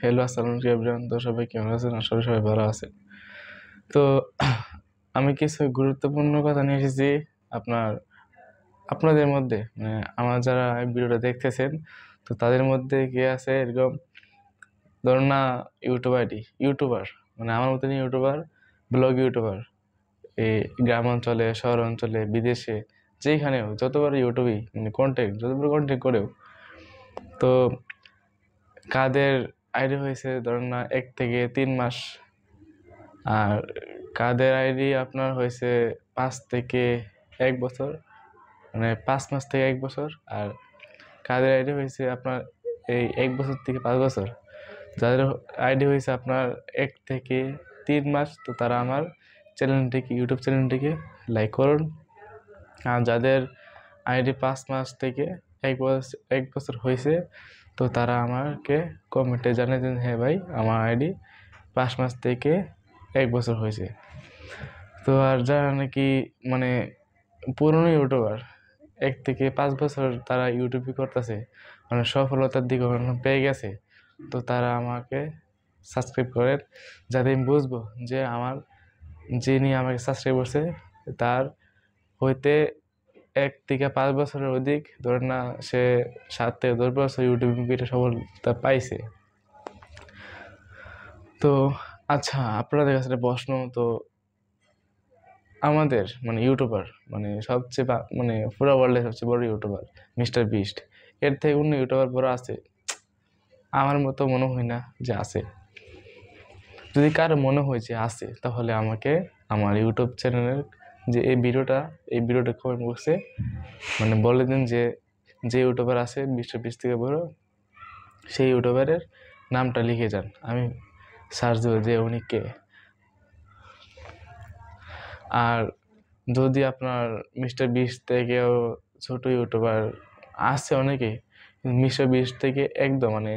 Hello, আসসালামু আলাইকুম everyone. তো সবাই কেমন আছেন? আশা করি সবাই ভালো আছেন। তো আমি কিছু গুরুত্বপূর্ণ কথা নিয়ে এসেছি আপনার আপনাদের মধ্যে, মানে আমার যারা এই ভিডিওটা দেখতেছেন, তো তাদের মধ্যে কে আছে এরকম ধরুন না ইউটিউবার, মানে আমার মতন ইউটিউবার, ব্লগ ইউটিউবার, এই গ্রাম অঞ্চলে, শহর অঞ্চলে, বিদেশে, যেখানেও যতবার ইউটিউবেই মানে যতবার কন্টেন্ট করেও, তো কাদের আইডি হয়েছে ধরুন না 1 থেকে 3 মাস, আর কাদের আইডি আপনার হয়েছে 5 থেকে 1 বছর, মানে 5 মাস থেকে 1 বছর। আর কাদের আইডি হয়েছে আপনার এই 1 বছর থেকে 5 বছর। যাদের আইডি হয়েছে আপনার 1 থেকে 3 মাস, তো তারা আমার ইউটিউব চ্যানেলটিকে লাইক করুন। আর যাদের আইডি 5 মাস থেকে 1 বছর হয়েছে, তো তারা আমাকে কমেন্টে জানিয়ে দিন, হ্যাঁ ভাই, আমার আইডি 5 মাস থেকে 1 বছর হয়েছে। তো আর যারা নাকি মানে পুরনো ইউটিউবার, 1 থেকে 5 বছর তারা ইউটিউবই করতেছে, মানে সফলতার দিকে পেয়ে গেছে, তো তারা আমাকে সাবস্ক্রাইব করেন, যাতে আমি বুঝবো যে যিনি আমাকে সাবস্ক্রাইব করছে তার হইতে 1 থেকে 5 বছরের অধিক, ধরেন না সে 7 থেকে 10 বছর ইউটিউবে সফলতা পাইছে। তো আচ্ছা, আপনাদের কাছে একটা প্রশ্ন, তো আমাদের মানে ইউটিউবার, মানে সবচেয়ে মানে পুরো ওয়ার্ল্ডের সবচেয়ে বড় ইউটিউবার মিস্টার বিস্ট, এর থেকে অন্য ইউটিউবার বড় আছে? আমার মতো মনে হয় না যে আছে। যদি কারো মনে হয় যে আছে, তাহলে আমাকে আমার ইউটিউব চ্যানেলের যে এই ভিডিওটা কমেন্ট বক্সে মানে বলে দিন যে ইউটিউবার আছে মিস্টার বিস্ট থেকে বড়, সেই ইউটিউবারের নামটা লিখে যান, আমি সার্চ দেবো যে উনি কে। আর যদি আপনার মিস্টার বিস্ট থেকেও ছোট ইউটিউবার আছে অনেকেই, মিস্টার বিস্ট থেকে একদম মানে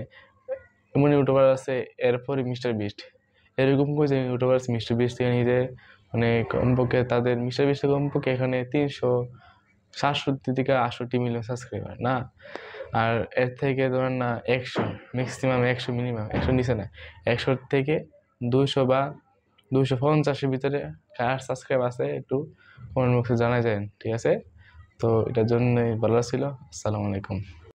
এমন ইউটিউবার আছে এরপরই মিস্টার বিস্ট, এরকম করে যে ইউটিউবার আছে মিস্টার বিস্ট থেকে নিজে মানে কমপক্ষে তাদের মিস্টার বিস্টের কমপক্ষে এখানে 367 থেকে 68 মিলিয়ন সাবস্ক্রাইবার না। আর এর থেকে ধরেন না 100, ম্যাক্সিমাম 100, মিনিমাম 100 নিচে না, 100 থেকে 200 বা 250-এর ভিতরে কার সাবস্ক্রাইব আছে একটু কমেন্ট বক্সে জানা যায়, ঠিক আছে? তো এটার জন্যই বলা ছিল। আসসালামু আলাইকুম।